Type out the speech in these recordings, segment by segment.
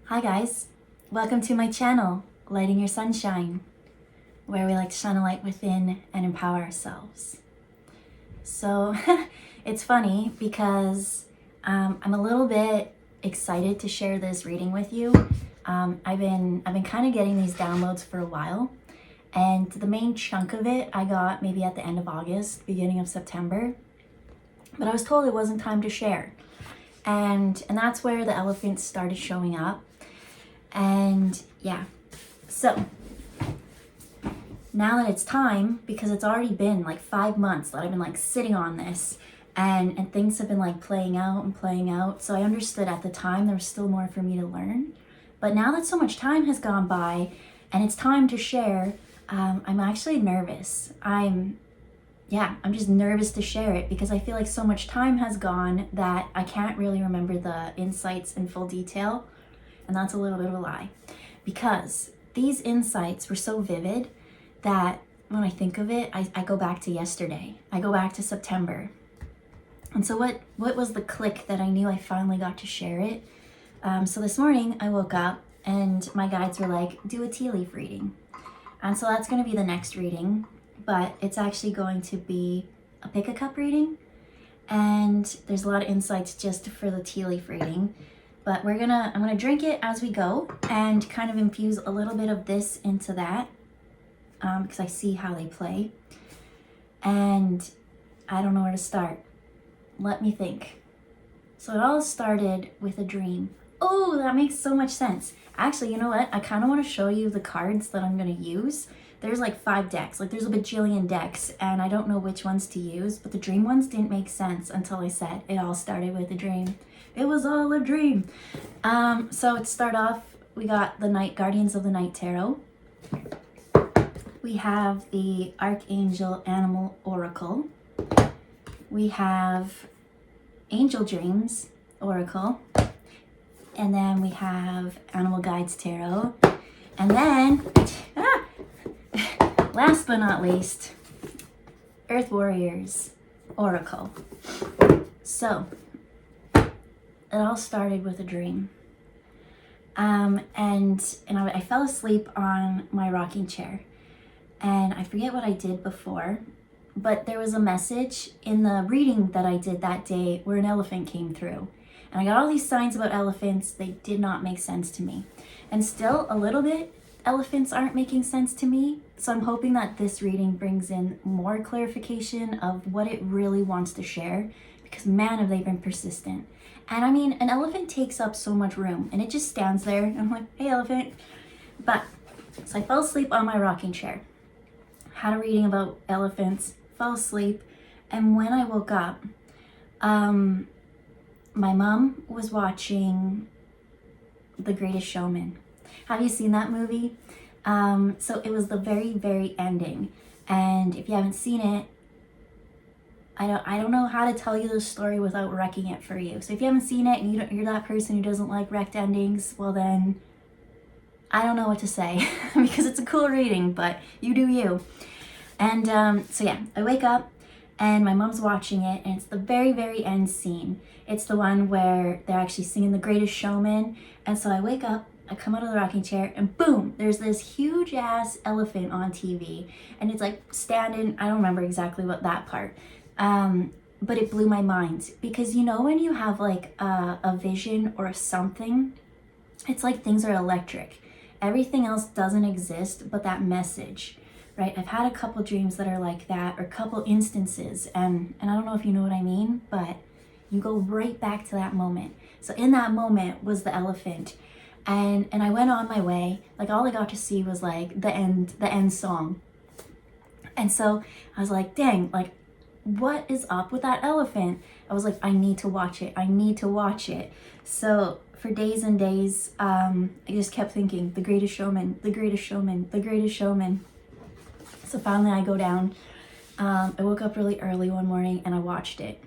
Hi guys, welcome to my channel, Lighting Your Sunshine, where we like to shine a light within and empower ourselves. So it's funny because I'm a little bit excited to share this reading with you. I've been kind of getting these downloads for a while, and the main chunk of it I got maybe at the end of August, beginning of September, but I was told it wasn't time to share. And that's where the elephants started showing up. And yeah, so now that it's time, because it's already been like 5 months that I've been like sitting on this, and things have been like playing out. So I understood at the time there was still more for me to learn. But now that so much time has gone by and it's time to share, I'm actually nervous. I'm just nervous to share it because I feel like so much time has gone that I can't really remember the insights in full detail. And that's a little bit of a lie, because these insights were so vivid that when I think of it, I go back to yesterday. I go back to September. And so what was the click that I knew I finally got to share it? So this morning I woke up and my guides were like, do a tea leaf reading. And so that's going to be the next reading, but it's actually going to be a pick a cup reading. And there's a lot of insights just for the tea leaf reading. But I'm gonna drink it as we go and kind of infuse a little bit of this into that because I see how they play. And I don't know where to start. Let me think. So it all started with a dream. Oh, that makes so much sense. Actually, you know what? I kind of want to show you the cards that I'm gonna use. There's like 5 decks, like there's a bajillion decks, and I don't know which ones to use, but the dream ones didn't make sense until I said it all started with a dream. It was all a dream. So to start off, we got the Guardians of the Night Tarot. We have the Archangel Animal Oracle. We have Angel Dreams Oracle. And then we have Animal Guides Tarot. And then, last but not least, Earth Warriors Oracle. So, it all started with a dream. And I fell asleep on my rocking chair. And I forget what I did before, but there was a message in the reading that I did that day where an elephant came through. And I got all these signs about elephants. They did not make sense to me. And still, a little bit, elephants aren't making sense to me. So I'm hoping that this reading brings in more clarification of what it really wants to share, because man, have they been persistent. And I mean, an elephant takes up so much room and it just stands there. And I'm like, hey, elephant. But, so I fell asleep on my rocking chair, had a reading about elephants, fell asleep. And when I woke up, my mom was watching The Greatest Showman. Have you seen that movie? So it was the very, very ending. And if you haven't seen it, I don't know how to tell you the story without wrecking it for you. So if you haven't seen it and you're that person who doesn't like wrecked endings, well then, I don't know what to say because it's a cool reading, but you do you. And so yeah, I wake up and my mom's watching it, and it's the very, very end scene. It's the one where they're actually singing The Greatest Showman. And so I wake up, I come out of the rocking chair, and boom, there's this huge ass elephant on TV. And it's like standing, I don't remember exactly what that part. But it blew my mind, because you know when you have like a vision or something, it's like things are electric. Everything else doesn't exist but that message, right? I've had a couple dreams that are like that, or a couple instances, and I don't know if you know what I mean, but you go right back to that moment. So in that moment was the elephant, and I went on my way. Like all I got to see was like the end song. And so I was like, dang, like what is up with that elephant? I was like, I need to watch it. So for days and days, I just kept thinking, The Greatest Showman, The Greatest Showman, The Greatest Showman. So finally I go down. I woke up really early one morning and I watched it.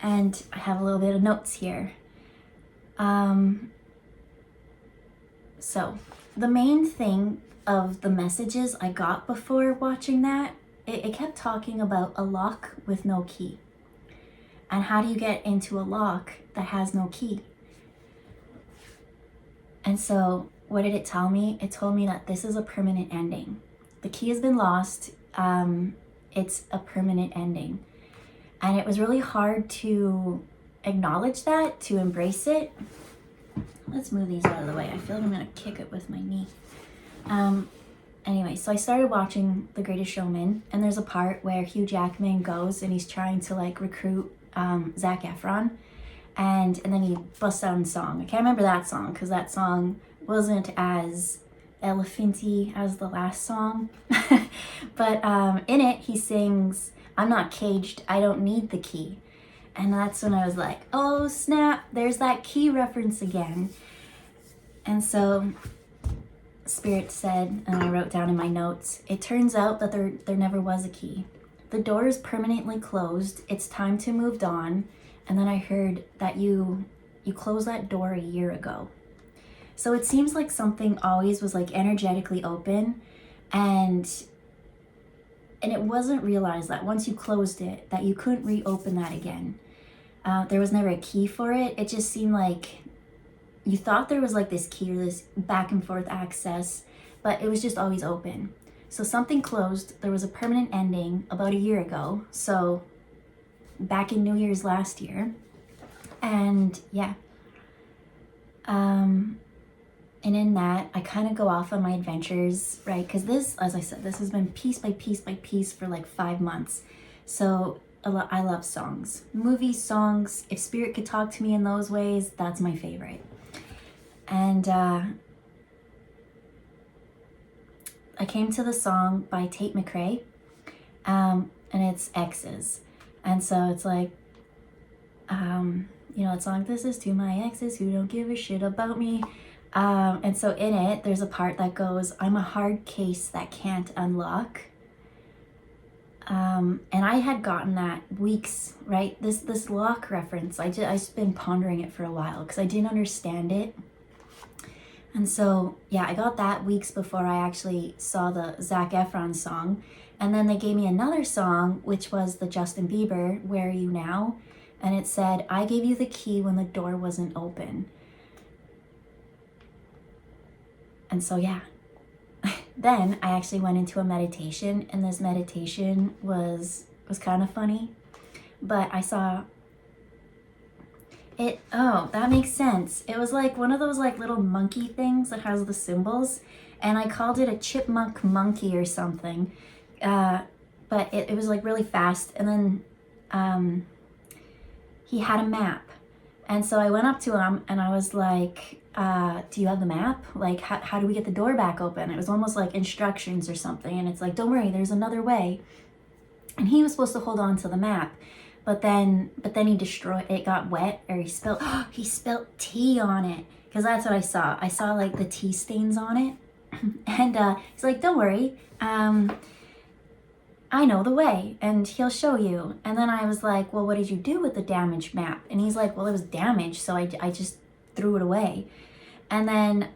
And I have a little bit of notes here. So the main thing of the messages I got before watching that, it kept talking about a lock with no key. And how do you get into a lock that has no key? And so what did it tell me? It told me that this is a permanent ending. The key has been lost. It's a permanent ending. And it was really hard to acknowledge that, to embrace it. Let's move these out of the way. I feel like I'm gonna kick it with my knee. Anyway, so I started watching The Greatest Showman, and there's a part where Hugh Jackman goes and he's trying to like recruit Zac Efron, and then he busts out in song. I can't remember that song because that song wasn't as elephanty as the last song. But in it, he sings, "I'm not caged, I don't need the key." And that's when I was like, oh snap, there's that key reference again. And so Spirit said, and I wrote down in my notes, it turns out that there never was a key. The door is permanently closed. It's time to move on. And then I heard that you closed that door a year ago. So it seems like something always was like energetically open, and it wasn't realized that once you closed it, that you couldn't reopen that again. There was never a key for it. It just seemed like you thought there was like this key or this back and forth access, but it was just always open. So something closed. There was a permanent ending about a year ago. So back in New Year's last year. And yeah. And in that, I kind of go off on my adventures, right? Because this, as I said, this has been piece by piece by piece for like 5 months. So I love songs, movies, songs. If Spirit could talk to me in those ways, that's my favorite. And I came to the song by Tate McRae, and it's Exes. And so it's like, it's like, this is to my exes who don't give a shit about me. And so in it, there's a part that goes, I'm a hard case that can't unlock. And I had gotten that weeks, right? This lock reference, I've been pondering it for a while because I didn't understand it. And so, yeah, I got that weeks before I actually saw the Zac Efron song. And then they gave me another song, which was the Justin Bieber, Where Are You Now? And it said, I gave you the key when the door wasn't open. And so, yeah. Then I actually went into a meditation, and this meditation was kind of funny. But I saw it, oh, that makes sense. It was like one of those like little monkey things that has the symbols, and I called it a chipmunk monkey or something. But it was like really fast, and then he had a map. And so I went up to him and I was like, do you have the map? Like, how do we get the door back open? It was almost like instructions or something. And it's like, don't worry, there's another way. And he was supposed to hold on to the map. But then he destroyed, it got wet, or he spilled tea on it. Because that's what I saw. I saw like the tea stains on it. And he's like, don't worry, I know the way, and he'll show you. And then I was like, well, what did you do with the damaged map? And he's like, well, it was damaged, so I just threw it away. And then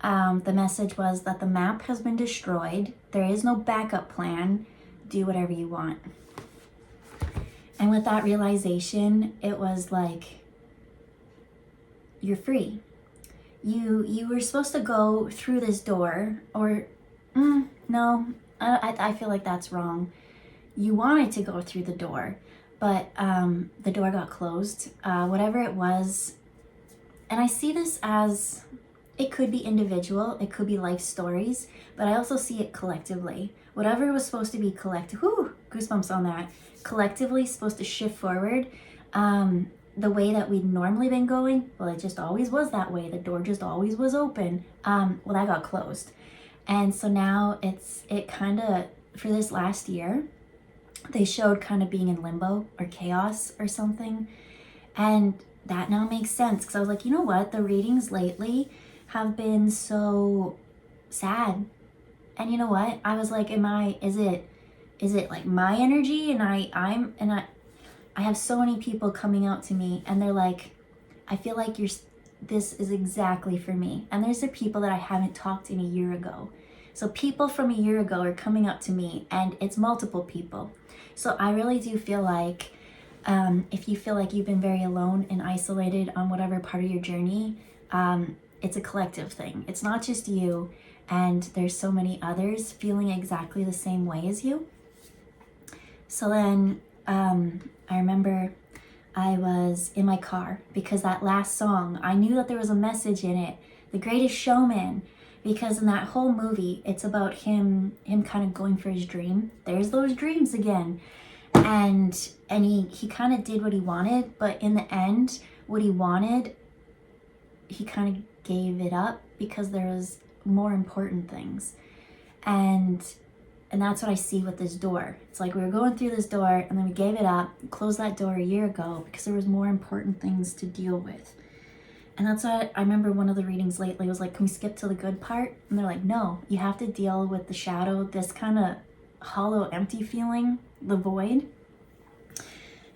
the message was that the map has been destroyed. There is no backup plan. Do whatever you want. And with that realization, it was like, you're free. You were supposed to go through this door, or no, I feel like that's wrong. You wanted to go through the door, but the door got closed, whatever it was. And I see this as, it could be individual, it could be life stories, but I also see it collectively. Whatever was supposed to be collective, goosebumps on that, collectively supposed to shift forward. The way that we'd normally been going, well, it just always was that way. The door just always was open. Well, that got closed. And so now it kind of, for this last year, they showed kind of being in limbo or chaos or something. And that now makes sense, because I was like, you know what? The readings lately have been so sad. And you know what? I was like, is it like my energy? And I have so many people coming out to me, and they're like, I feel like this is exactly for me. And there's the people that I haven't talked to in a year ago. So people from a year ago are coming up to me, and it's multiple people. So I really do feel like if you feel like you've been very alone and isolated on whatever part of your journey, it's a collective thing. It's not just you, and there's so many others feeling exactly the same way as you. So then I remember I was in my car because that last song, I knew that there was a message in it, The Greatest Showman, because in that whole movie, it's about him kind of going for his dream. There's those dreams again. And he kind of did what he wanted, but in the end, what he wanted, he kind of gave it up because there was more important things. And that's what I see with this door. It's like we were going through this door and then we gave it up, closed that door a year ago because there was more important things to deal with. And that's what I remember one of the readings lately was like, can we skip to the good part? And they're like, no, you have to deal with the shadow, this kind of hollow, empty feeling, the void.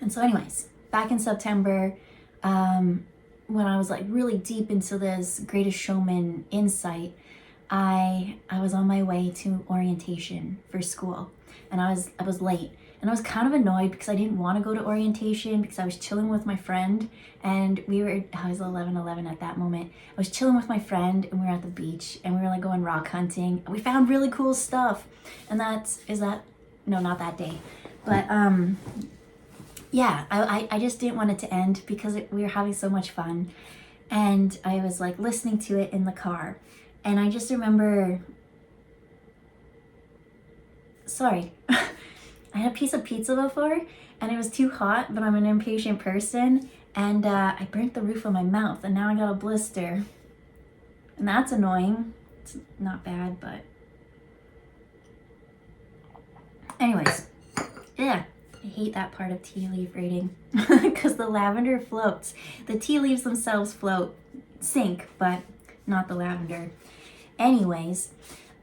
And so anyways, back in September, when I was like really deep into this Greatest Showman insight, I was on my way to orientation for school, and I was late, and I was kind of annoyed because I didn't want to go to orientation because I was chilling with my friend, and I was 11 at that moment. I was chilling with my friend and we were at the beach and we were like going rock hunting and we found really cool stuff. And no, not that day, but yeah, I just didn't want it to end because we were having so much fun, and I was like listening to it in the car. And I just remember, sorry, I had a piece of pizza before and it was too hot, but I'm an impatient person, and I burnt the roof of my mouth and now I got a blister. And that's annoying. It's not bad, but anyways, yeah, I hate that part of tea leaf reading because the lavender floats. The tea leaves themselves float, sink, but not the lavender. Anyways,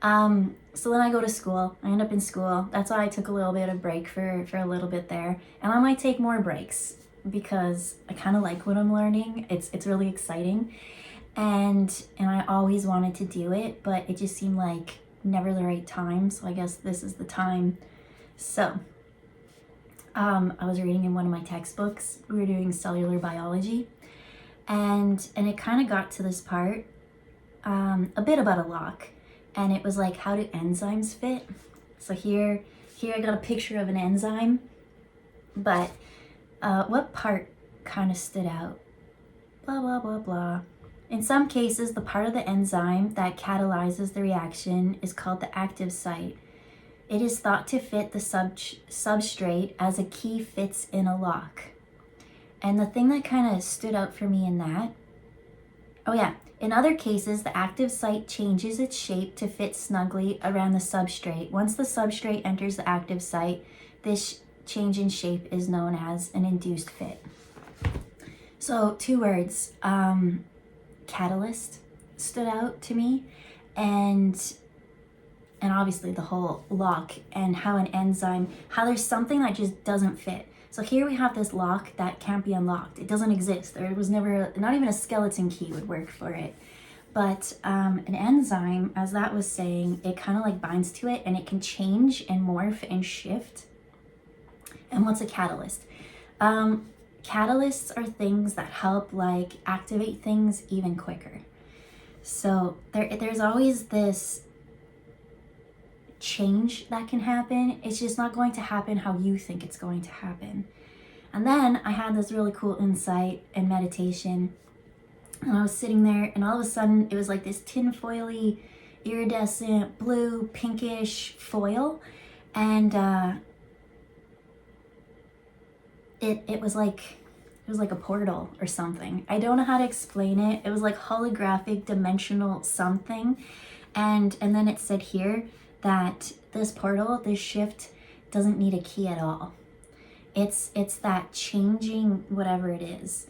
so then I go to school. I end up in school. That's why I took a little bit of break for a little bit there. And I might take more breaks because I kind of like what I'm learning. It's really exciting. And I always wanted to do it, but it just seemed like never the right time. So I guess this is the time. So I was reading in one of my textbooks. We were doing cellular biology. And it kind of got to this part. A bit about a lock, and it was like, how do enzymes fit? So here I got a picture of an enzyme, but what part kind of stood out? Blah, blah, blah, blah. In some cases, the part of the enzyme that catalyzes the reaction is called the active site. It is thought to fit the substrate as a key fits in a lock. And the thing that kind of stood out for me in that, oh yeah, in other cases, the active site changes its shape to fit snugly around the substrate. Once the substrate enters the active site, this change in shape is known as an induced fit. So 2 words, catalyst stood out to me, and obviously the whole lock and how an enzyme, how there's something that just doesn't fit. So here we have this lock that can't be unlocked. It doesn't exist. There was never, not even a skeleton key would work for it. But an enzyme, as that was saying, it kind of like binds to it and it can change and morph and shift. And what's a catalyst? Catalysts are things that help like activate things even quicker. So there's always this change that can happen. It's just not going to happen how you think it's going to happen. And then I had this really cool insight and meditation, and I was sitting there and all of a sudden it was like this tinfoily iridescent blue pinkish foil, and it was like a portal or something. I don't know how to explain it. It was like holographic dimensional something, and then it said here that this portal, this shift, doesn't need a key at all. It's that changing whatever it is.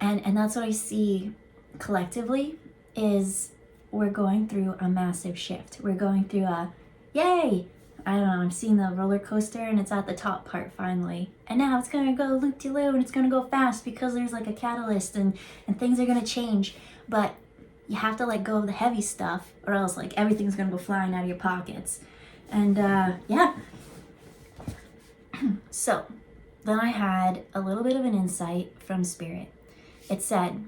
And that's what I see collectively is we're going through a massive shift. We're going through a, yay! I don't know, I'm seeing the roller coaster and it's at the top part finally. And now it's gonna go loop-de-loo and it's gonna go fast because there's like a catalyst and things are gonna change. But you have to let go of the heavy stuff or else like everything's gonna go flying out of your pockets. And yeah. So then I had a little bit of an insight from Spirit. It said,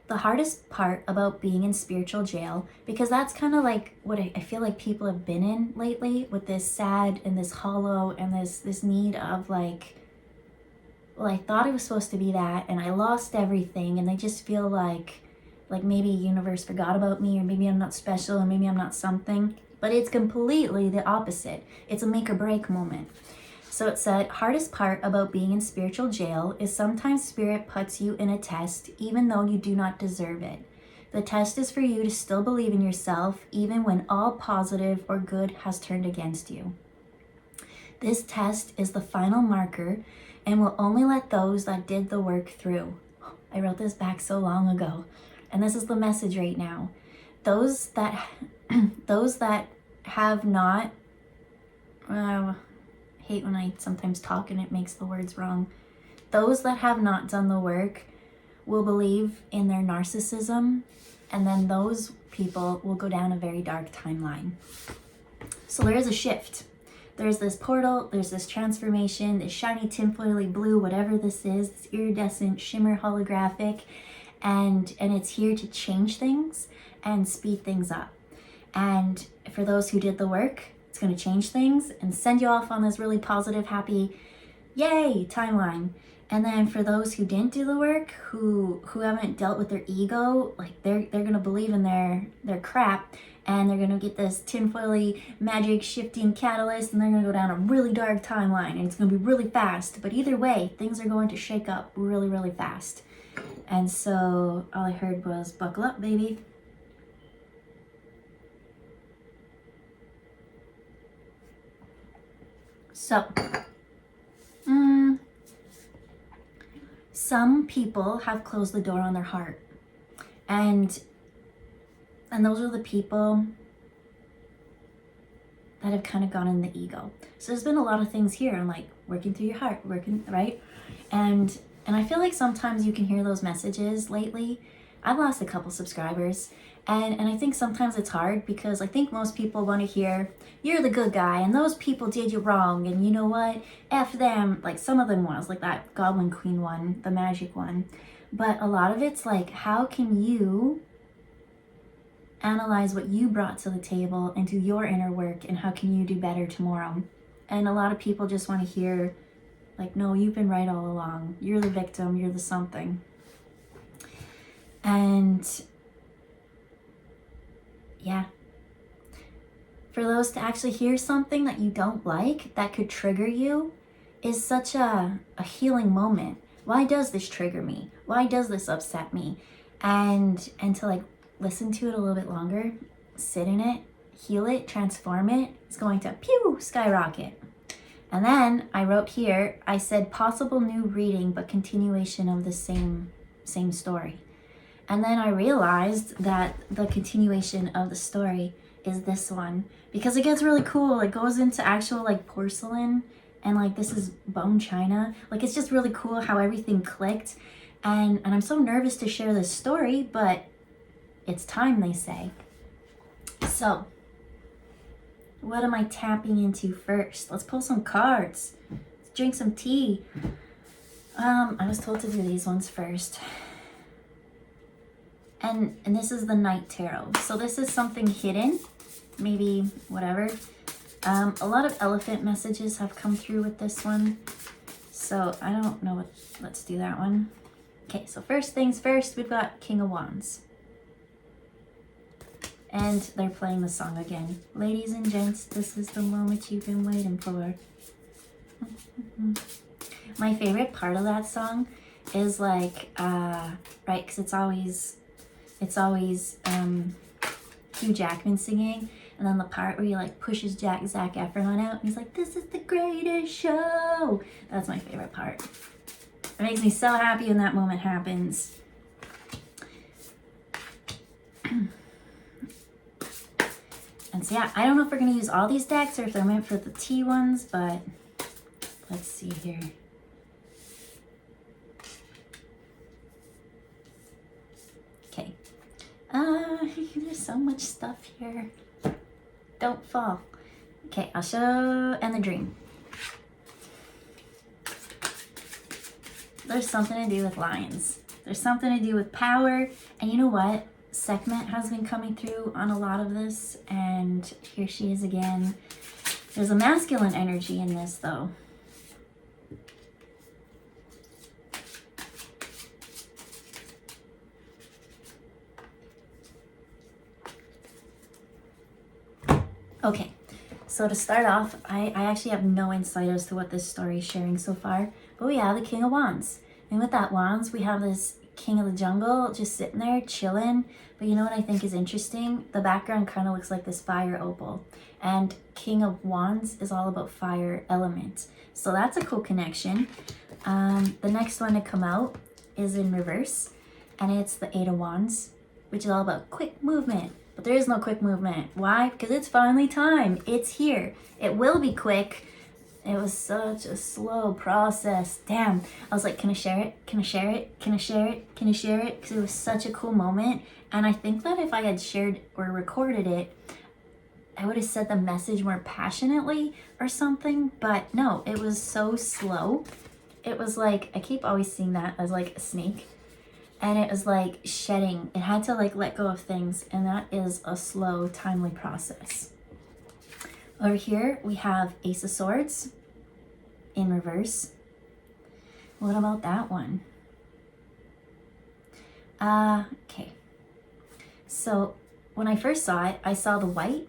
the hardest part about being in spiritual jail, because that's kind of like what I feel like people have been in lately, with this sad and this hollow and this need of like, well, I thought it was supposed to be that and I lost everything, and they just feel like maybe universe forgot about me, or maybe I'm not special, or maybe I'm not something. But it's completely the opposite. It's a make or break moment. So it said, hardest part about being in spiritual jail is sometimes spirit puts you in a test even though you do not deserve it. The test is for you to still believe in yourself even when all positive or good has turned against you. This test is the final marker and will only let those that did the work through. I wrote this back so long ago, and this is the message right now. Those that have not, hate when I sometimes talk and it makes the words wrong. Those that have not done the work will believe in their narcissism, and then those people will go down a very dark timeline. So there is a shift. There's this portal, there's this transformation, this shiny tinfoily blue, whatever this is, this iridescent shimmer holographic, and it's here to change things and speed things up. And for those who did the work, it's going to change things and send you off on this really positive, happy, yay timeline. And then for those who didn't do the work, who haven't dealt with their ego, like they're going to believe in their crap, and they're going to get this tinfoily magic shifting catalyst, and they're going to go down a really dark timeline, and it's going to be really fast. But either way, things are going to shake up really, really fast. And so all I heard was, buckle up, baby. So, some people have closed the door on their heart, and those are the people that have kind of gone in the ego. So there's been a lot of things here. I'm like, working through your heart, working, right? And I feel like sometimes you can hear those messages lately. I've lost a couple subscribers, and I think sometimes it's hard because I think most people want to hear, you're the good guy and those people did you wrong, and you know what, F them. Like some of them was like that Goblin Queen one, the magic one. But a lot of it's like, how can you analyze what you brought to the table and do your inner work, and how can you do better tomorrow? And a lot of people just want to hear like, no, you've been right all along. You're the victim, you're the something. And yeah, for those to actually hear something that you don't like, that could trigger you, is such a healing moment. Why does this trigger me? Why does this upset me? And to like listen to it a little bit longer, sit in it, heal it, transform it, it's going to pew, skyrocket. And then I wrote here, I said possible new reading, but continuation of the same story. And then I realized that the continuation of the story is this one, because it gets really cool. It goes into actual like porcelain, and like this is bone china. Like it's just really cool how everything clicked. And I'm so nervous to share this story, but it's time, they say. So what am I tapping into first? Let's pull some cards. Let's drink some tea. I was told to do these ones first. And this is the Night Tarot. So this is something hidden, maybe whatever. A lot of elephant messages have come through with this one. So I don't know what, let's do that one. Okay, so first things first, we've got King of Wands. And they're playing the song again. Ladies and gents, this is the moment you've been waiting for. My favorite part of that song is like, right, because it's always Hugh Jackman singing, and then the part where he like pushes Zac Efron out, and he's like, this is the greatest show. That's my favorite part. It makes me so happy when that moment happens. And so yeah, I don't know if we're going to use all these decks or if they're meant for the tea ones, but let's see here. Okay. There's so much stuff here. Don't fall. Okay, I'll show, and the dream. There's something to do with lions. There's something to do with power. And you know what? Sekhmet has been coming through on a lot of this. And here she is again. There's a masculine energy in this, though. Okay, so to start off, I actually have no insight as to what this story is sharing so far, but we have the King of Wands. And with that Wands, we have this King of the Jungle just sitting there chilling. But you know what I think is interesting? The background kind of looks like this fire opal. And King of Wands is all about fire element. So that's a cool connection. The next one to come out is in reverse, and it's the Eight of Wands, which is all about quick movement. But there is no quick movement. Why? Because it's finally time. It's here. It will be quick. It was such a slow process. Damn. I was like, can I share it? Can I share it? Can I share it? Can I share it? Because it was such a cool moment. And I think that if I had shared or recorded it, I would have said the message more passionately or something. But no, it was so slow. It was like, I keep always seeing that as like a snake. And it was like shedding. It had to like let go of things. And that is a slow, timely process. Over here, we have Ace of Swords in reverse. What about that one? Okay. So when I first saw it, I saw the white.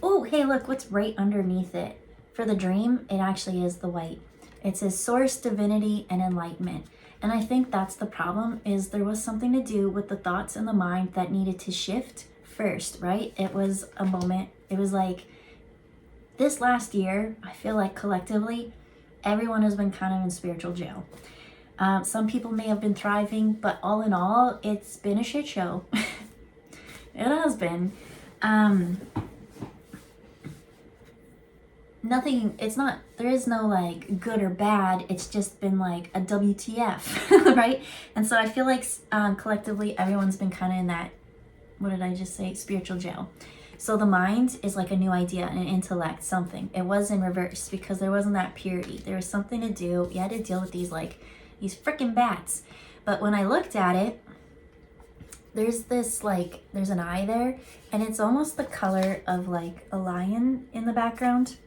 Oh, hey, look what's right underneath it. For the dream, it actually is the white. It says source, divinity, and enlightenment. And I think that's the problem, is there was something to do with the thoughts in the mind that needed to shift first, right? It was a moment. It was like this last year, I feel like collectively, everyone has been kind of in spiritual jail. Some people may have been thriving, but all in all, it's been a shit show. It has been. Nothing, it's not, there is no like good or bad, it's just been like a WTF, right? And so I feel like collectively everyone's been kind of in that, what did I just say, spiritual jail. So the mind is like a new idea, an intellect, something. It was in reverse because there wasn't that purity. There was something to do. You had to deal with these freaking bats. But when I looked at it, there's this like, there's an eye there, and it's almost the color of like a lion in the background.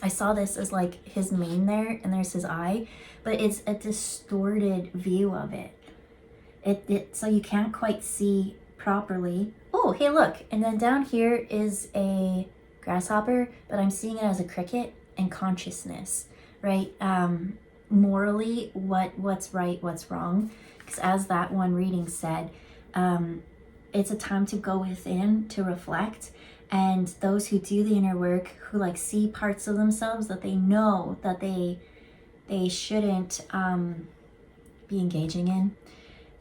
I saw this as like his mane there, and there's his eye, but it's a distorted view of it. So you can't quite see properly. Oh, hey, look. And then down here is a grasshopper, but I'm seeing it as a cricket and consciousness, right? Morally, what's right, what's wrong. Because as that one reading said, it's a time to go within, to reflect. And those who do the inner work, who like see parts of themselves that they know that they shouldn't be engaging in,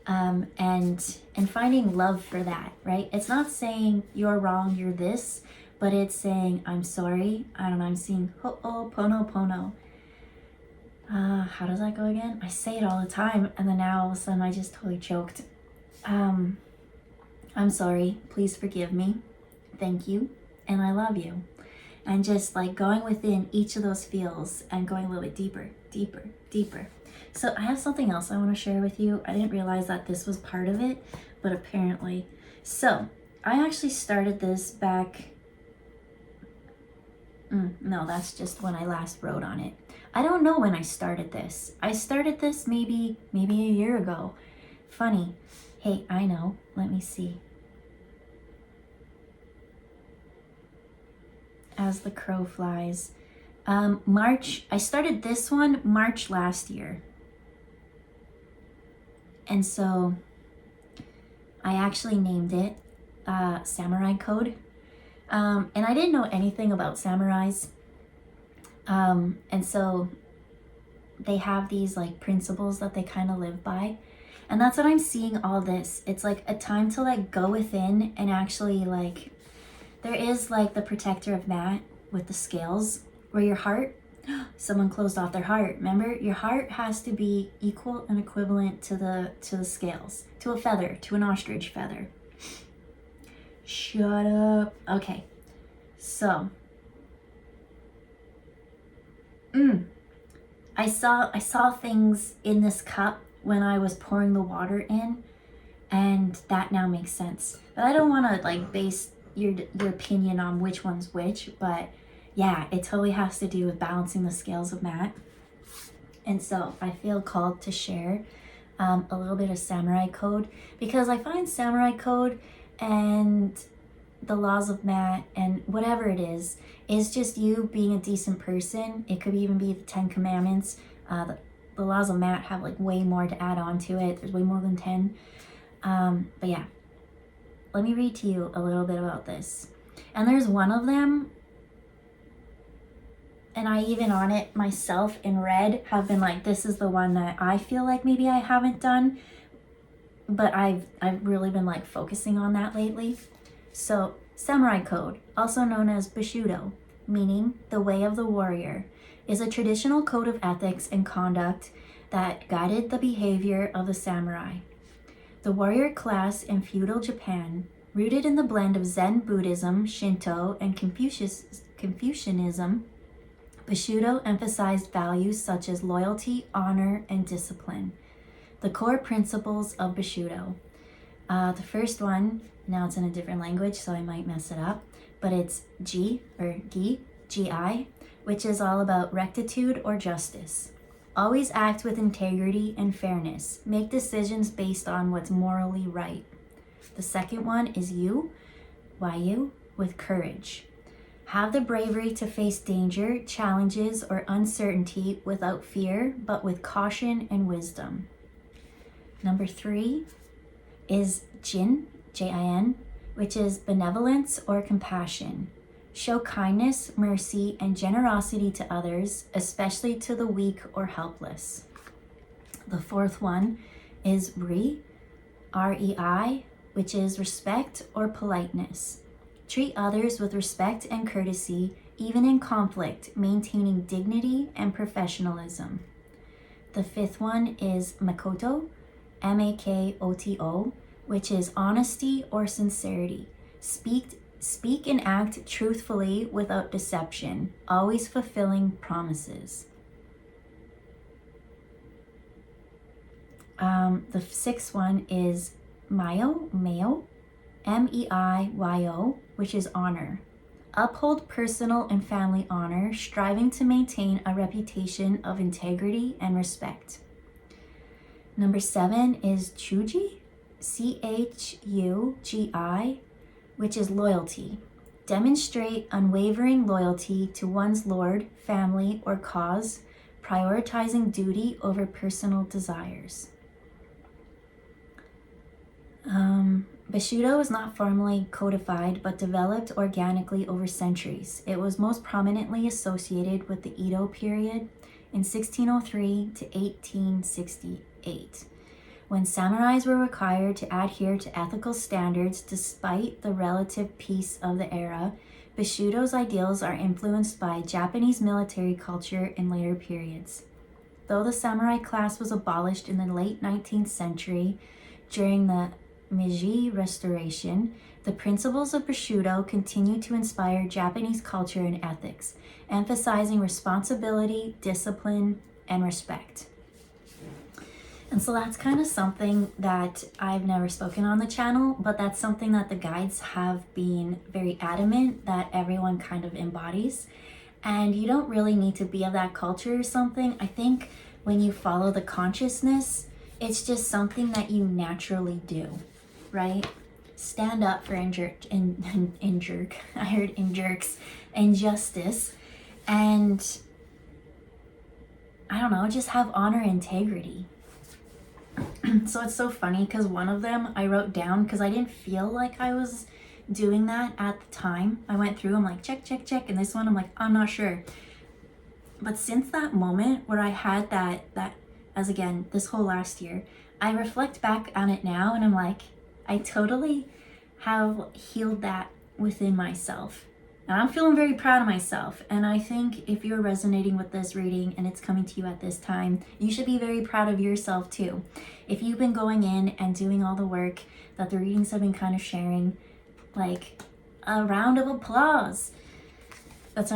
and finding love for that, right? It's not saying you're wrong, you're this, but it's saying I'm sorry. I don't know. I'm seeing ho'oponopono. How does that go again? I say it all the time, and then now all of a sudden I just totally choked. I'm sorry. Please forgive me. Thank you, and I love you. And just like going within each of those feels and going a little bit deeper, deeper, deeper. So I have something else I want to share with you. I didn't realize that this was part of it, but apparently. So I actually started this back, no, that's just when I last wrote on it. I don't know when I started this. I started this maybe a year ago. Funny. Hey, I know. Let me see. As the crow flies. March, I started this one March last year. And so I actually named it Samurai Code. And I didn't know anything about samurais. And so they have these like principles that they kind of live by. And that's what I'm seeing all this. It's like a time to like go within and actually like, there is like the protector of Matt with the scales, where your heart, someone closed off their heart. Remember, your heart has to be equal and equivalent to the scales, to a feather, to an ostrich feather. Shut up. Okay, so I saw things in this cup when I was pouring the water in, and that now makes sense. But I don't want to like base your opinion on which one's which, but yeah, it totally has to do with balancing the scales of Matt. And so I feel called to share a little bit of samurai code, because I find samurai code and the laws of Matt and whatever it is just you being a decent person. It could even be the 10 Commandments. The laws of Matt have like way more to add on to it. There's way more than 10. But yeah, let me read to you a little bit about this. And there's one of them, and I even on it myself in red have been like, this is the one that I feel like maybe I haven't done, but I've really been like focusing on that lately. So, samurai code, also known as Bushido, meaning the way of the warrior, is a traditional code of ethics and conduct that guided the behavior of the samurai. The warrior class in feudal Japan, rooted in the blend of Zen Buddhism, Shinto, and Confucianism, Bushido emphasized values such as loyalty, honor, and discipline. The core principles of Bushido. The first one, now it's in a different language, so I might mess it up, but it's Gi, which is all about rectitude or justice. Always act with integrity and fairness. Make decisions based on what's morally right. The second one is Yu, with courage. Have the bravery to face danger, challenges, or uncertainty without fear, but with caution and wisdom. Number 3 is Jin, Jin, which is benevolence or compassion. Show kindness, mercy, and generosity to others, especially to the weak or helpless. The fourth one is Rei, which is respect or politeness. Treat others with respect and courtesy, even in conflict, maintaining dignity and professionalism. The fifth one is Makoto, Makoto, which is honesty or sincerity. Speak and act truthfully without deception, always fulfilling promises. The sixth one is Meiyo, Meiyo, which is honor. Uphold personal and family honor, striving to maintain a reputation of integrity and respect. Number 7 is Chugi, Chugi, which is loyalty. Demonstrate unwavering loyalty to one's lord, family, or cause, prioritizing duty over personal desires. Bushido is not formally codified, but developed organically over centuries. It was most prominently associated with the Edo period in 1603 to 1868, when samurais were required to adhere to ethical standards despite the relative peace of the era. Bushido's ideals are influenced by Japanese military culture in later periods. Though the samurai class was abolished in the late 19th century during the Meiji Restoration, the principles of Bushido continue to inspire Japanese culture and ethics, emphasizing responsibility, discipline, and respect. And so that's kind of something that I've never spoken on the channel, but that's something that the guides have been very adamant that everyone kind of embodies. And you don't really need to be of that culture or something. I think when you follow the consciousness, it's just something that you naturally do, right? Stand up for injustice, and I don't know, just have honor and integrity. So it's so funny because one of them I wrote down because I didn't feel like I was doing that at the time. I went through, I'm like, check. And this one, I'm like, I'm not sure. But since that moment where I had that as again, this whole last year, I reflect back on it now and I'm like, I totally have healed that within myself. And I'm feeling very proud of myself. And I think if you're resonating with this reading and it's coming to you at this time, you should be very proud of yourself too. If you've been going in and doing all the work that the readings have been kind of sharing, like a round of applause. That's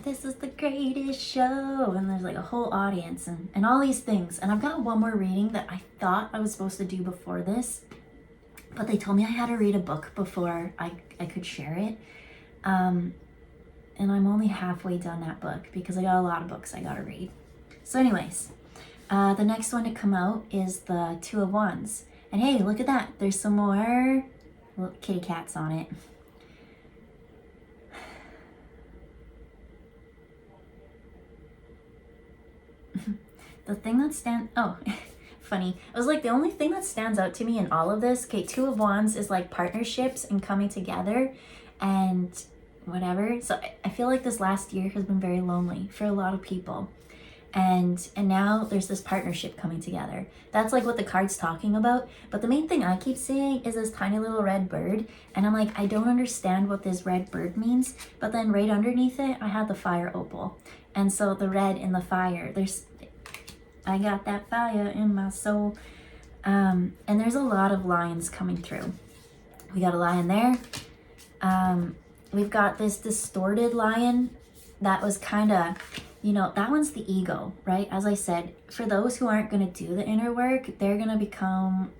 this is the greatest show, and there's like a whole audience and all these things. And I've got one more reading that I thought I was supposed to do before this, but they told me I had to read a book before I could share it. And I'm only halfway done that book because I got a lot of books I gotta read. So anyways, the next one to come out is the Two of Wands. And hey, look at that. There's some more little kitty cats on it. The thing that funny. I was like, the only thing that stands out to me in all of this, okay, Two of Wands is like partnerships and coming together and whatever. So I feel like this last year has been very lonely for a lot of people. And now there's this partnership coming together. That's like what the card's talking about. But the main thing I keep seeing is this tiny little red bird. And I'm like, I don't understand what this red bird means. But then right underneath it, I had the fire opal. And so the red in the fire, I got that fire in my soul. And there's a lot of lions coming through. We got a lion there. We've got this distorted lion that was kind of, that one's the ego, right? As I said, for those who aren't going to do the inner work, they're going to become,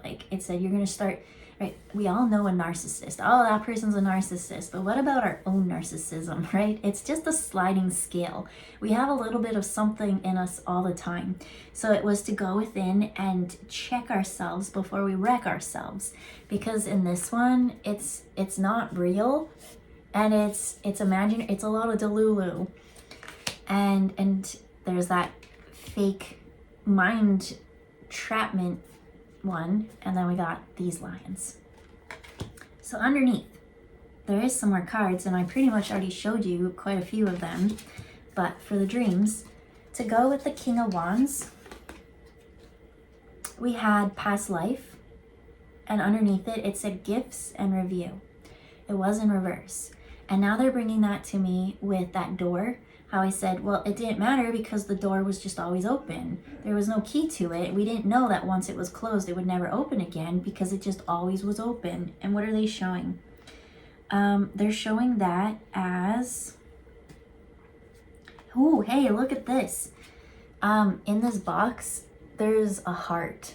like it said, you're going to start, right? We all know a narcissist. Oh, that person's a narcissist. But what about our own narcissism, right? It's just a sliding scale. We have a little bit of something in us all the time. So it was to go within and check ourselves before we wreck ourselves. Because in this one, it's not real. And it's imaginary. It's a lot of delulu. And there's that fake mind trapment one, and then we got these lions. So underneath there is some more cards, and I pretty much already showed you quite a few of them, but for the dreams, to go with the King of Wands, we had past life, and underneath it said gifts and review. It was in reverse, and now they're bringing that to me with that door. How I said, well, it didn't matter because the door was just always open. There was no key to it. We didn't know that once it was closed, it would never open again because it just always was open. And what are they showing? They're showing that as, oh, hey, look at this. In this box, there's a heart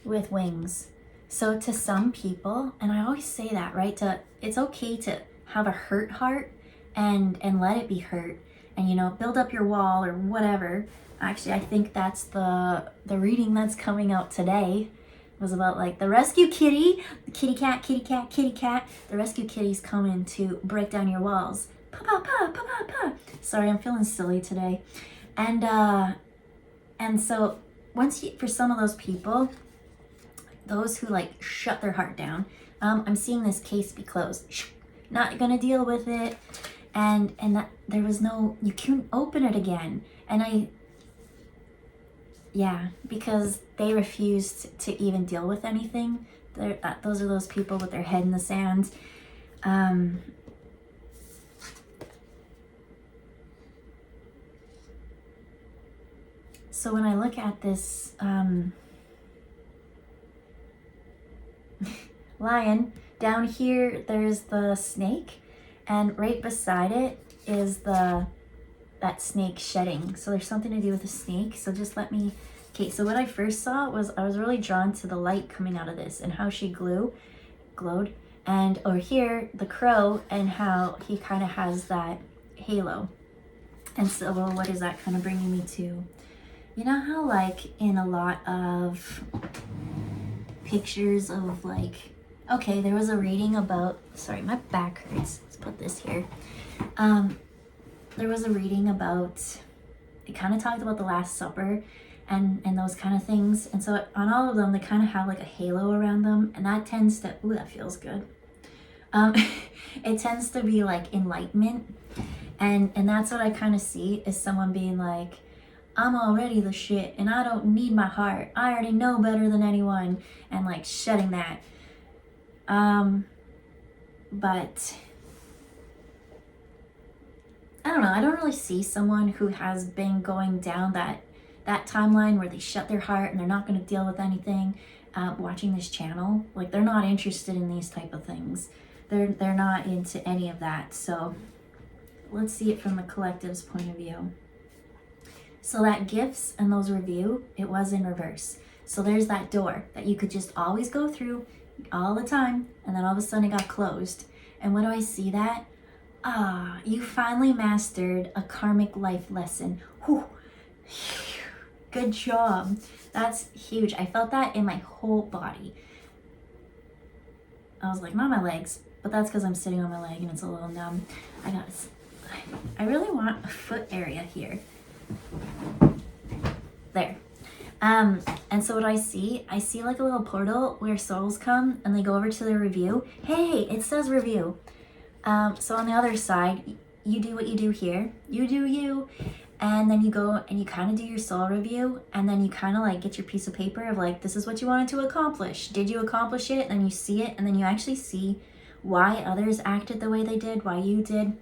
with wings. So to some people, and I always say that, right? It's okay to have a hurt heart and let it be hurt. And build up your wall or whatever. Actually, I think that's the reading that's coming out today. It was about like the rescue kitty, the kitty cat, kitty cat, kitty cat. The rescue kitty's coming to break down your walls. Pa pa pa pa pa pa. Sorry, I'm feeling silly today. And so for some of those people, those who like shut their heart down, I'm seeing this case be closed. Not gonna deal with it. And that there was you couldn't open it again. And because they refused to even deal with anything. Those are those people with their head in the sand. So when I look at this lion, down here there's the snake. And right beside it is that snake shedding. So there's something to do with the snake. So just okay, so what I first saw was I was really drawn to the light coming out of this and how she glowed. And over here, the crow and how he kind of has that halo. And so what is that kind of bringing me to? You know how like in a lot of pictures of like, okay, there was a reading about, sorry, my back hurts. Let's put this here. There was a reading about, it kind of talked about the Last Supper and those kind of things. And so on all of them, they kind of have like a halo around them. And that tends to, ooh, that feels good. It tends to be like enlightenment. And that's what I kind of see is someone being like, I'm already the shit and I don't need my heart. I already know better than anyone. And like shedding that. But I don't know. I don't really see someone who has been going down that timeline where they shut their heart and they're not going to deal with anything. Watching this channel, like they're not interested in these type of things. They're not into any of that. So let's see it from the collective's point of view. So that gifts and those review, it was in reverse. So there's that door that you could just always go through all the time, and then all of a sudden it got closed. And what do I see that? You finally mastered a karmic life lesson. Whew. Good job. That's huge. I felt that in my whole body. I was like, not my legs, but that's because I'm sitting on my leg and it's a little numb. I really want a foot area here. There. And so what do I see? I see like a little portal where souls come and they go over to the review. Hey, it says review. So on the other side, you do what you do here. You do you. And then you go and you kind of do your soul review. And then you kind of like get your piece of paper of like, this is what you wanted to accomplish. Did you accomplish it? And then you see it. And then you actually see why others acted the way they did, why you did.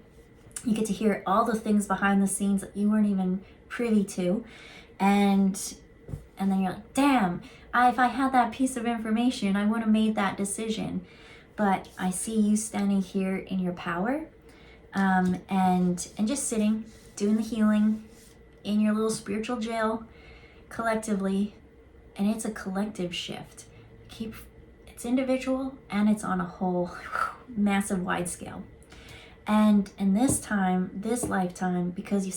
You get to hear all the things behind the scenes that you weren't even privy to. And then you're like, damn, if I had that piece of information, I would have made that decision. But I see you standing here in your power, and just sitting, doing the healing in your little spiritual jail collectively. And it's a collective shift. It's individual and it's on a whole massive wide scale. And this time, this lifetime, because you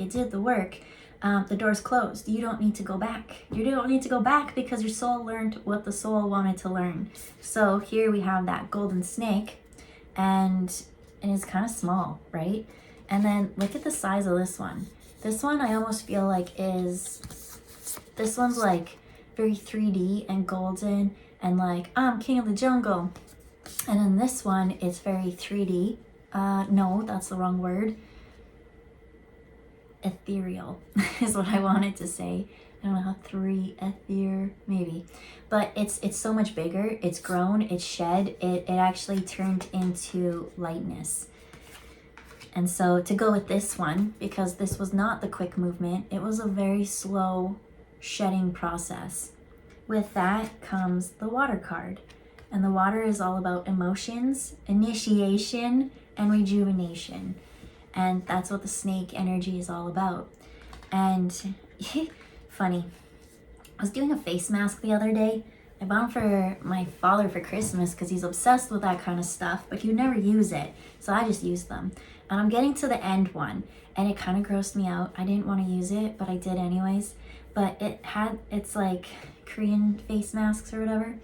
did the work, the door's closed. You don't need to go back. You don't need to go back because your soul learned what the soul wanted to learn. So here we have that golden snake, and it's kind of small, right? And then look at the size of this one. This one I almost feel like this one's like very 3D and golden and like, I'm king of the jungle. And then this one is very 3D. No, that's the wrong word. Ethereal is what I wanted to say. I don't know how maybe. But it's so much bigger. It's grown, it's shed. It actually turned into lightness. And so to go with this one, because this was not the quick movement, it was a very slow shedding process. With that comes the water card. And the water is all about emotions, initiation, and rejuvenation. And that's what the snake energy is all about. And funny, I was doing a face mask the other day. I bought them for my father for Christmas because he's obsessed with that kind of stuff, but he'd never use it. So I just used them. And I'm getting to the end one, and it kind of grossed me out. I didn't want to use it, but I did anyways. But it's like Korean face masks or whatever.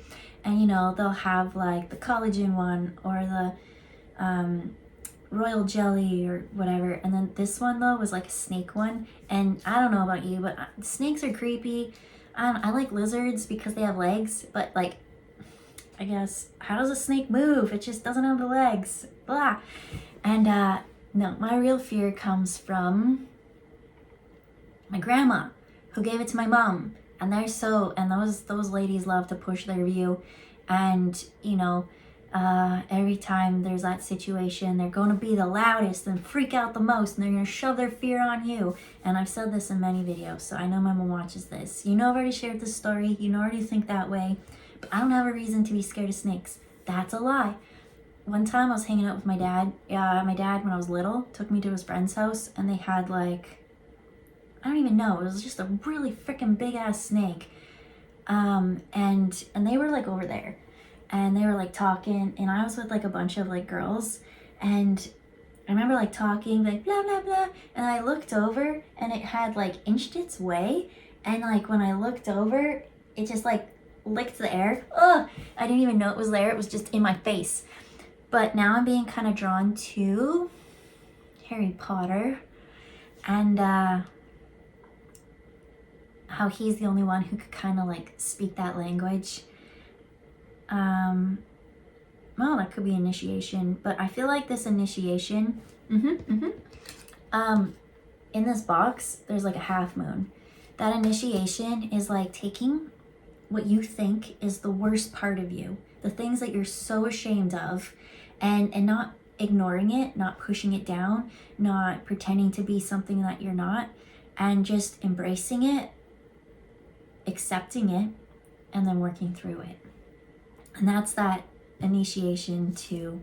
And you know, they'll have like the collagen one or the royal jelly or whatever. And then this one though was like a snake one. And I don't know about you, but snakes are creepy. I like lizards because they have legs, but like, I guess, how does a snake move? It just doesn't have the legs. Blah. And no, my real fear comes from my grandma, who gave it to my mom. And those ladies love to push their view. And, you know, every time there's that situation, they're going to be the loudest and freak out the most, and they're going to shove their fear on you. And I've said this in many videos, so I know my mom watches this. You know I've already shared this story. You know I already think that way. But I don't have a reason to be scared of snakes. That's a lie. One time I was hanging out with my dad. My dad, when I was little, took me to his friend's house, and they had like, I don't even know, it was just a really freaking big ass snake. And they were like over there. And they were like talking, and I was with like a bunch of like girls, and I remember like talking like blah blah blah, and I looked over and it had like inched its way, and like when I looked over, it just like licked the air. Ugh! I didn't even know it was there. It was just in my face. But now I'm being kind of drawn to Harry Potter, and how he's the only one who could kind of like speak that language. Well, that could be initiation, but I feel like this initiation, in this box, there's like a half moon. That initiation is like taking what you think is the worst part of you, the things that you're so ashamed of, and not ignoring it, not pushing it down, not pretending to be something that you're not, and just embracing it, accepting it, and then working through it. And that's that initiation to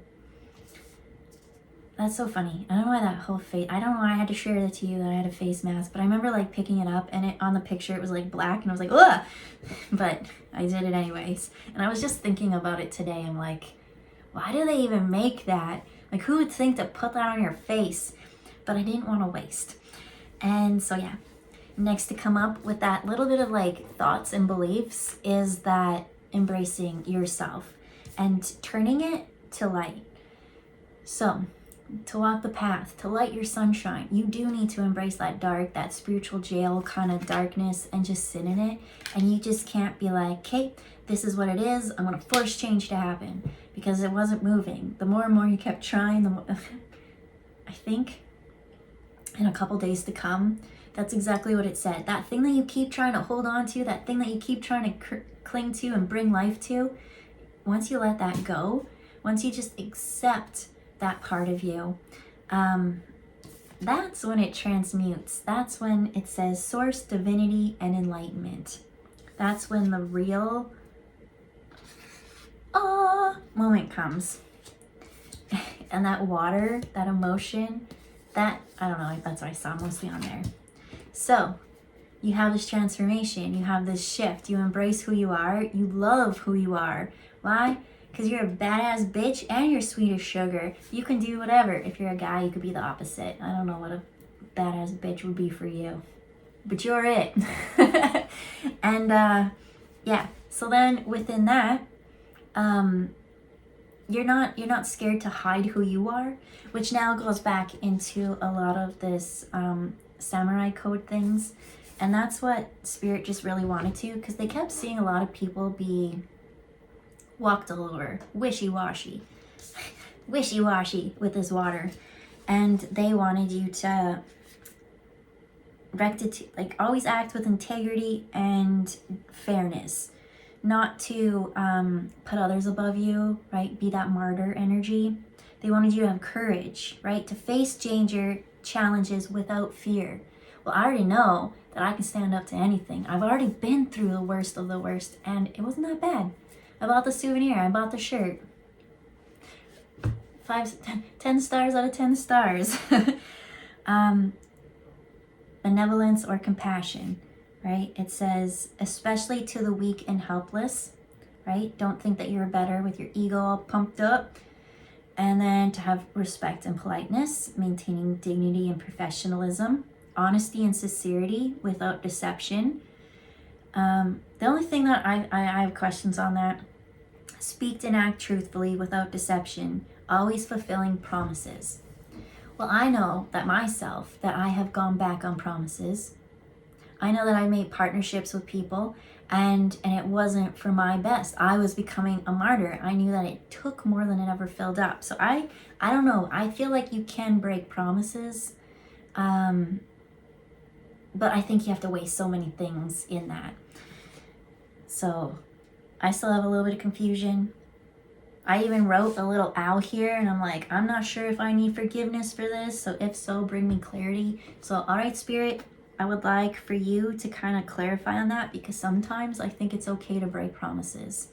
That's so funny. I don't know why that whole face, I don't know why I had to share that to you that I had a face mask, but I remember like picking it up and it on the picture it was like black and I was like, ugh! But I did it anyways. And I was just thinking about it today. I'm like, why do they even make that? Like, who would think to put that on your face? But I didn't want to waste. And so yeah, next to come up with that little bit of like thoughts and beliefs is that embracing yourself and turning it to light. So to walk the path, to light your sunshine, you do need to embrace that dark, that spiritual jail kind of darkness and just sit in it. And you just can't be like, okay, this is what it is. I'm going to force change to happen, because it wasn't moving. The more and more you kept trying, the more, I think in a couple days to come, that's exactly what it said. That thing that you keep trying to hold on to, that thing that you keep trying to cling to and bring life to, once you let that go, once you just accept that part of you, that's when it transmutes. That's when it says source, divinity, and enlightenment. That's when the real moment comes. And that water, that emotion, that, I don't know, that's what I saw mostly on there. So you have this transformation, you have this shift, you embrace who you are, you love who you are. Why? Because you're a badass bitch and you're sweet as sugar. You can do whatever. If you're a guy, you could be the opposite. I don't know what a badass bitch would be for you, but you're it. And yeah, so then within that, you're not scared to hide who you are, which now goes back into a lot of this samurai code things. And that's what Spirit just really wanted to, because they kept seeing a lot of people be walked all over, wishy-washy with this water. And they wanted you to like always act with integrity and fairness, not to put others above you, right? Be that martyr energy. They wanted you to have courage, right? To face danger, challenges without fear. Well, I already know that I can stand up to anything. I've already been through the worst of the worst, and it wasn't that bad. I bought the souvenir, I bought the shirt. 10 stars out of 10 stars. Benevolence or compassion, right? It says, especially to the weak and helpless, right? Don't think that you're better with your ego all pumped up. And then to have respect and politeness, maintaining dignity and professionalism, honesty and sincerity without deception. The only thing that I have questions on that, speak and act truthfully without deception, always fulfilling promises. Well, I know that myself, that I have gone back on promises. I know that I made partnerships with people and it wasn't for my best. I was becoming a martyr. I knew that it took more than it ever filled up. So I don't know. I feel like you can break promises. But I think you have to weigh so many things in that. So I still have a little bit of confusion. I even wrote a little owl here and I'm like, I'm not sure if I need forgiveness for this. So if so, bring me clarity. So, all right, Spirit, I would like for you to kind of clarify on that, because sometimes I think it's okay to break promises.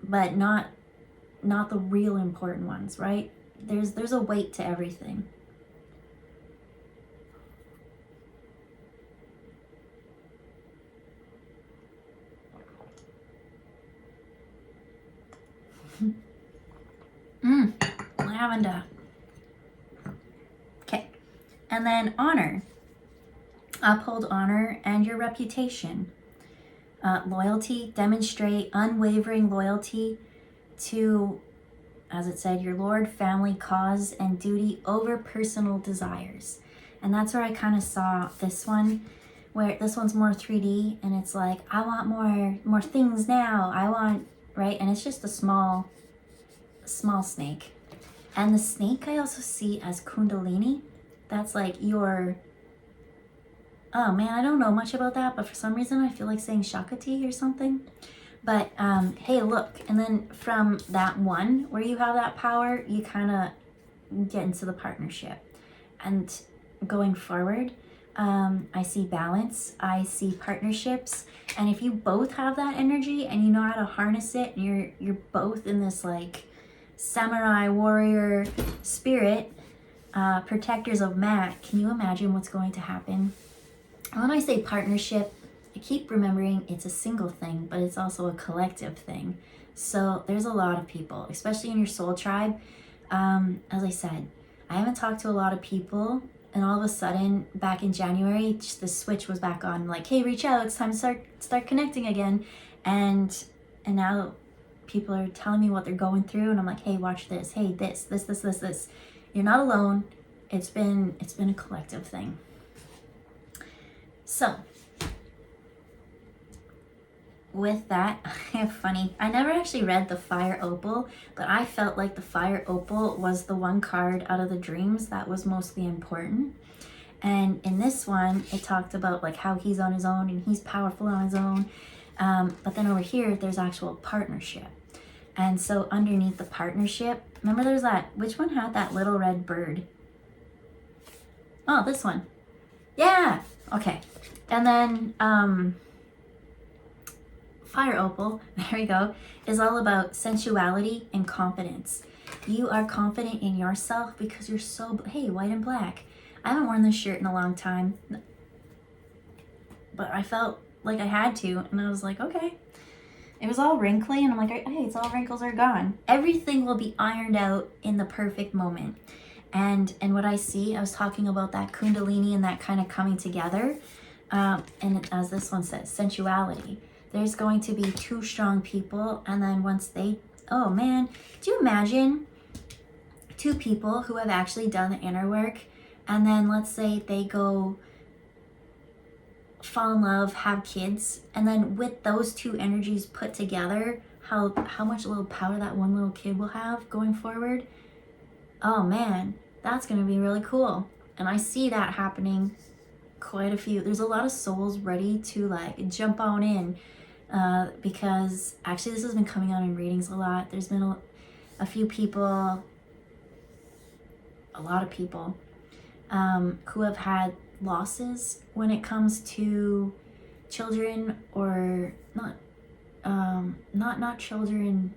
But not the real important ones, right? There's a weight to everything. Lavender. Okay. And then honor. Uphold honor and your reputation. Loyalty. Demonstrate unwavering loyalty to, as it said, your Lord, family, cause, and duty over personal desires. And that's where I kind of saw this one, where this one's more 3D and it's like, I want more things now. I want, right? And it's just a small snake. And the snake I also see as Kundalini. That's like your, oh man, I don't know much about that, but for some reason I feel like saying Shakti or something. But hey, look, and then from that one where you have that power, you kind of get into the partnership. And going forward, I see balance, I see partnerships, and if you both have that energy and you know how to harness it, and you're both in this like samurai warrior spirit, protectors of Matt, can you imagine what's going to happen? And when I say partnership, I keep remembering it's a single thing, but it's also a collective thing. So there's a lot of people, especially in your soul tribe. As I said, I haven't talked to a lot of people, and all of a sudden, back in January, just the switch was back on. Like, hey, reach out. It's time to start connecting again. And now people are telling me what they're going through, and I'm like, hey, watch this. Hey, this. You're not alone. It's been a collective thing. So with that, funny, I never actually read the Fire Opal, but I felt like the Fire Opal was the one card out of the dreams that was mostly important. And in this one, it talked about like how he's on his own and he's powerful on his own. But then over here, there's actual partnership. And so underneath the partnership, remember there's that, which one had that little red bird? Oh, this one. Yeah, okay. And then Fire Opal, there we go, is all about sensuality and confidence. You are confident in yourself because you're so, hey, white and black. I haven't worn this shirt in a long time, but I felt like I had to, and I was like, okay. It was all wrinkly, and I'm like, hey, it's all wrinkles are gone. Everything will be ironed out in the perfect moment. And what I see, I was talking about that Kundalini and that kind of coming together. And as this one says, sensuality. There's going to be two strong people, and then once they, oh man, could you imagine two people who have actually done the inner work, and then let's say they go fall in love, have kids, and then with those two energies put together, how much little power that one little kid will have going forward. Oh man, that's going to be really cool. And I see that happening quite a few. There's a lot of souls ready to like jump on in, because actually this has been coming out in readings a lot. There's been a few people, a lot of people who have had losses when it comes to children, or not children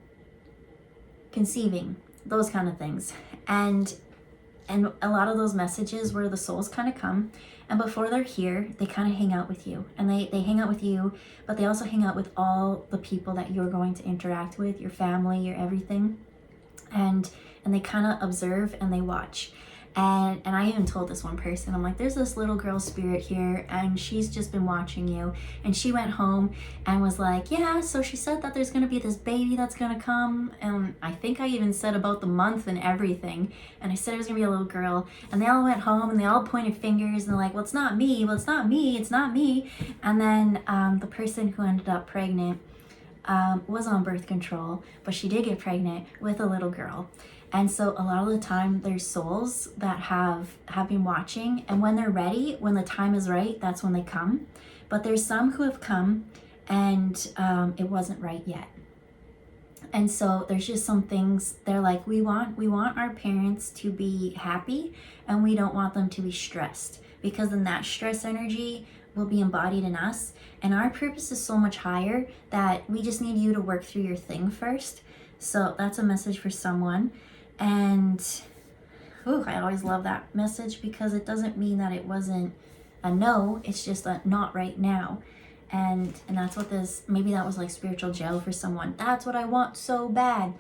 conceiving, those kind of things. And a lot of those messages where the souls kind of come, and before they're here, they kind of hang out with you, and they hang out with you, but they also hang out with all the people that you're going to interact with, your family, your everything, and they kind of observe and they watch. And I even told this one person, I'm like, there's this little girl spirit here, and she's just been watching you. And she went home and was like, yeah, so she said that there's going to be this baby that's going to come. And I think I even said about the month and everything. And I said it was going to be a little girl. And they all went home and they all pointed fingers and they're like, well, it's not me. Well, it's not me. It's not me. And then the person who ended up pregnant was on birth control, but she did get pregnant with a little girl. And so a lot of the time there's souls that have been watching, and when they're ready, when the time is right, that's when they come. But there's some who have come and it wasn't right yet. And so there's just some things they're like, we want our parents to be happy, and we don't want them to be stressed, because then that stress energy will be embodied in us, and our purpose is so much higher that we just need you to work through your thing first. So that's a message for someone. And I always love that message, because it doesn't mean that it wasn't a no, it's just a not right now. And that's what this, maybe that was like spiritual jail for someone. That's what I want so bad.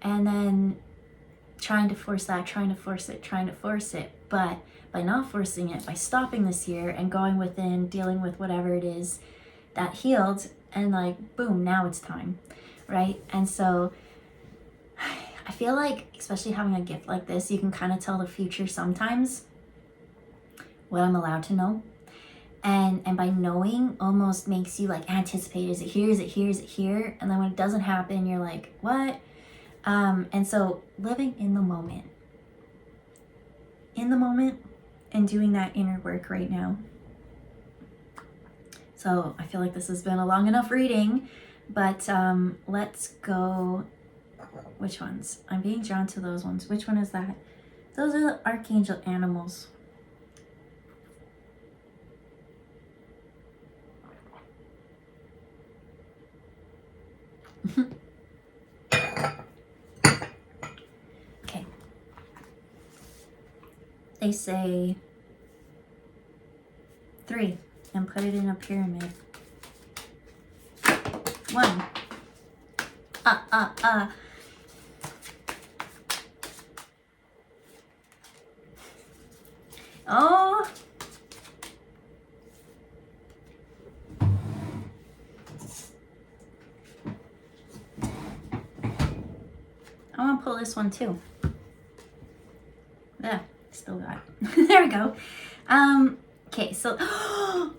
And then trying to force it. But by not forcing it, by stopping this year and going within, dealing with whatever it is that healed, and like, boom, now it's time, right? And so I feel like, especially having a gift like this, you can kind of tell the future sometimes, what I'm allowed to know. And by knowing almost makes you like anticipate, is it here, is it here, is it here? And then when it doesn't happen, you're like, what? And so living in the moment and doing that inner work right now. So I feel like this has been a long enough reading, but let's go. Which ones? I'm being drawn to those ones. Which one is that? Those are the archangel animals. they say 3 and put it in a pyramid. 1. Oh. I want to pull this one too. Yeah, still got it. There we go. Okay, so oh,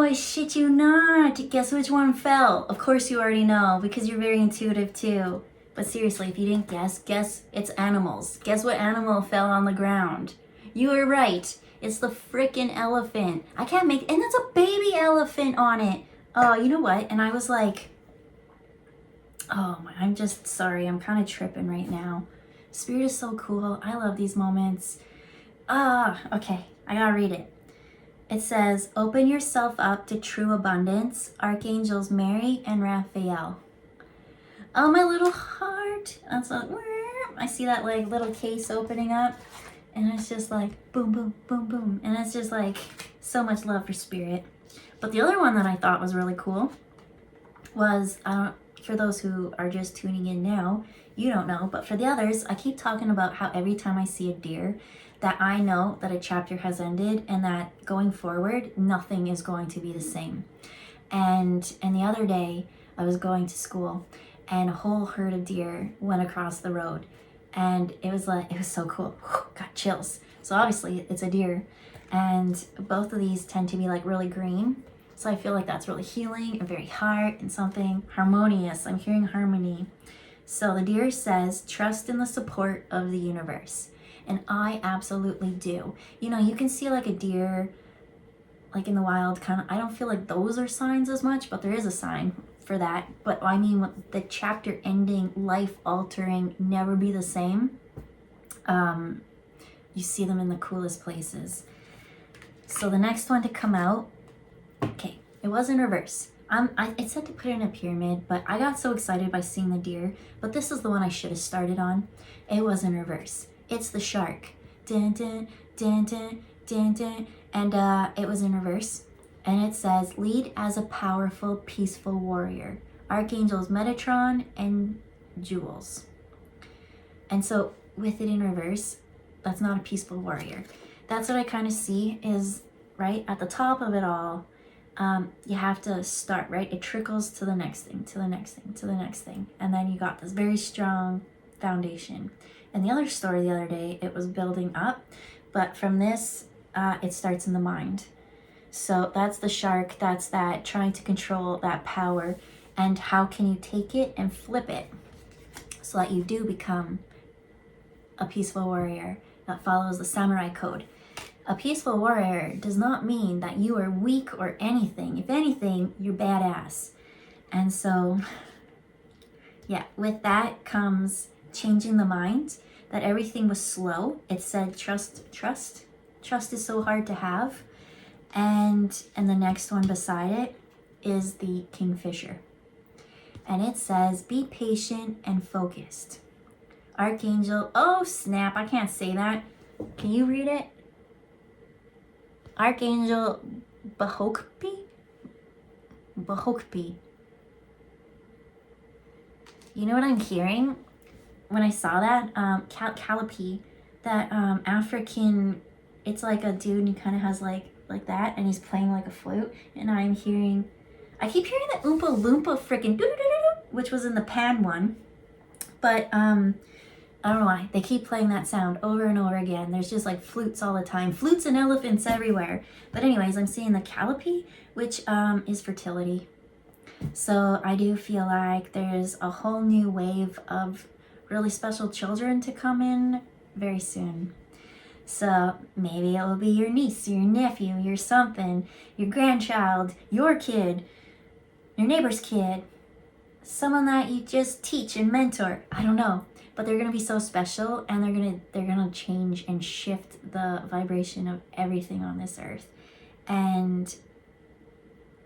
I shit you not. Guess which one fell? Of course you already know because you're very intuitive too. But seriously, if you didn't guess it's animals. Guess what animal fell on the ground? You were right. It's the frickin' elephant. I can't make, and that's a baby elephant on it. Oh, you know what? And I was like, oh my, I'm just sorry. I'm kind of tripping right now. Spirit is so cool. I love these moments. Okay. I gotta read it. It says, open yourself up to true abundance. Archangels Mary and Raphael. Oh, my little heart. That's like, I see that like little case opening up. And it's just like, boom, boom, boom, boom. And it's just like so much love for spirit. But the other one that I thought was really cool was, for those who are just tuning in now, you don't know, but for the others, I keep talking about how every time I see a deer, that I know that a chapter has ended and that going forward, nothing is going to be the same. And the other day, I was going to school and a whole herd of deer went across the road. And it was so cool. Got chills. So obviously it's a deer. And both of these tend to be like really green. So I feel like that's really healing and very heart and something harmonious. I'm hearing harmony. So the deer says, trust in the support of the universe. And I absolutely do. You know, you can see like a deer, like in the wild, kind of, I don't feel like those are signs as much, but there is a sign for that. But I mean, with the chapter ending, life altering, never be the same. You see them in the coolest places. So the next one to come out, okay, it was in reverse. It said to put it in a pyramid, but I got so excited by seeing the deer. But this is the one I should have started on. It was in reverse. It's the shark. Dun, dun, dun, dun, dun, dun. And it was in reverse. And it says, lead as a powerful, peaceful warrior. Archangels Metatron and Jewels. And so with it in reverse, that's not a peaceful warrior. That's what I kind of see is, right, at the top of it all, you have to start, right? It trickles to the next thing, to the next thing, to the next thing. And then you got this very strong foundation. And the other story the other day, it was building up. But from this, it starts in the mind. So that's the shark. That's that trying to control that power. And how can you take it and flip it so that you do become a peaceful warrior that follows the samurai code. A peaceful warrior does not mean that you are weak or anything. If anything, you're badass. And so, yeah, with that comes changing the mind, that everything was slow. It said trust. Trust is so hard to have. And the next one beside it is the kingfisher. And it says, be patient and focused. Archangel, oh snap, I can't say that. Can you read it? Archangel Bahokpi? You know what I'm hearing? When I saw that, Calliope, that African, it's like a dude and he kind of has like that, and he's playing like a flute, and I keep hearing the Oompa Loompa freaking doo-doo-doo-doo, which was in the Pan one, but I don't know why, they keep playing that sound over and over again. There's just like flutes all the time, flutes and elephants everywhere. But anyways, I'm seeing the Calliope, which is fertility. So I do feel like there's a whole new wave of really special children to come in very soon. So maybe it will be your niece, your nephew, your something, your grandchild, your kid, your neighbor's kid, someone that you just teach and mentor. I don't know, but they're gonna be so special, and they're gonna change and shift the vibration of everything on this earth, and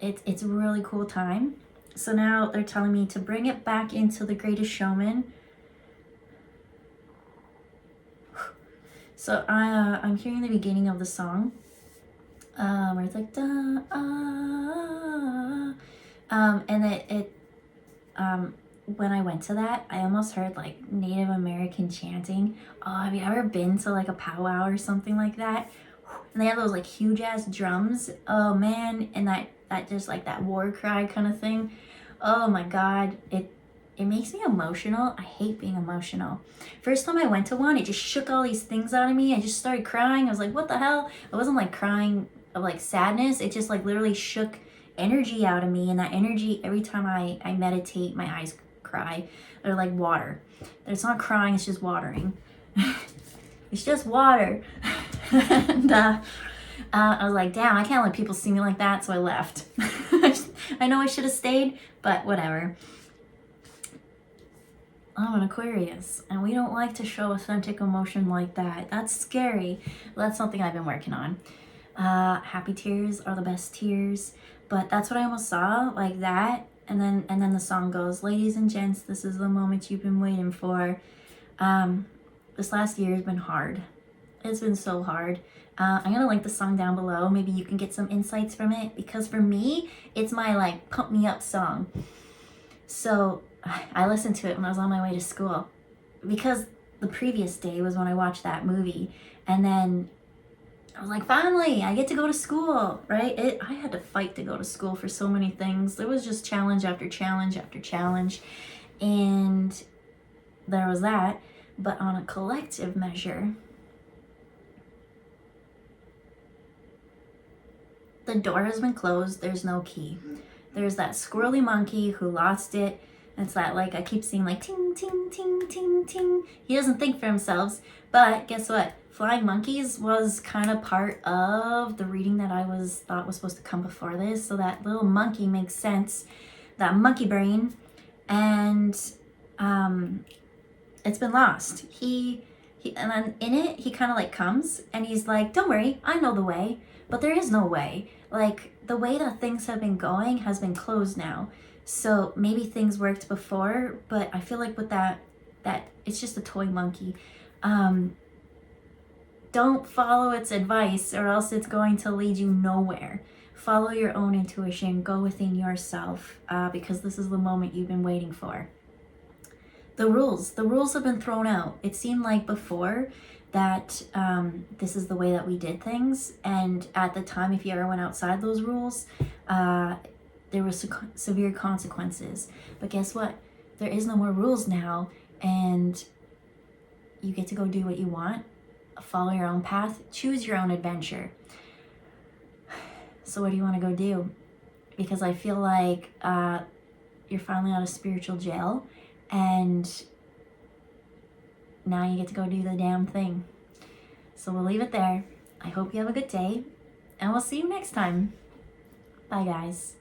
it's a really cool time. So now they're telling me to bring it back into the Greatest Showman. So I'm hearing the beginning of the song, where it's like da ah, and when I went to that, I almost heard like Native American chanting. Oh, have you ever been to like a powwow or something like that? And they have those like huge ass drums. Oh man, and that just like that war cry kind of thing. Oh my god, it makes me emotional. I hate being emotional. First time I went to one, it just shook all these things out of me. I just started crying. I was like, what the hell? I wasn't like crying of like sadness. It just like literally shook energy out of me. And that energy, every time I meditate, my eyes cry. They're like water. It's not crying, it's just watering. It's just water. And I was like, damn, I can't let people see me like that, so I left. I know I should have stayed, but whatever. I'm an Aquarius, and we don't like to show authentic emotion like that. That's scary. Well, that's something I've been working on. Happy tears are the best tears, but that's what I almost saw, like that. And then the song goes, ladies and gents, this is the moment you've been waiting for. This last year has been hard. It's been so hard. I'm gonna link the song down below. Maybe you can get some insights from it, because for me, it's my like pump me up song. So I listened to it when I was on my way to school, because the previous day was when I watched that movie, and then I was like, finally, I get to go to school, right? I had to fight to go to school for so many things. There was just challenge after challenge after challenge, and there was that. But on a collective measure, the door has been closed. There's no key. There's that squirrely monkey who lost it. It's that, like, I keep seeing like ting, ting, ting, ting, ting. He doesn't think for himself. But guess what? Flying monkeys was kind of part of the reading that I thought was supposed to come before this. So that little monkey makes sense. That monkey brain. And it's been lost. He and then in it, he kind of like comes and he's like, don't worry, I know the way. But there is no way. Like, the way that things have been going has been closed now. So maybe things worked before, but I feel like with that it's just a toy monkey. Don't follow its advice, or else it's going to lead you nowhere. Follow your own intuition, go within yourself, because this is the moment you've been waiting for. The rules have been thrown out. It seemed like before that this is the way that we did things, and at the time, if you ever went outside those rules, there were severe consequences. But guess what? There is no more rules now, and you get to go do what you want, follow your own path, choose your own adventure. So what do you want to go do? Because I feel like you're finally out of spiritual jail, and now you get to go do the damn thing. So we'll leave it there. I hope you have a good day, and we'll see you next time. Bye, guys.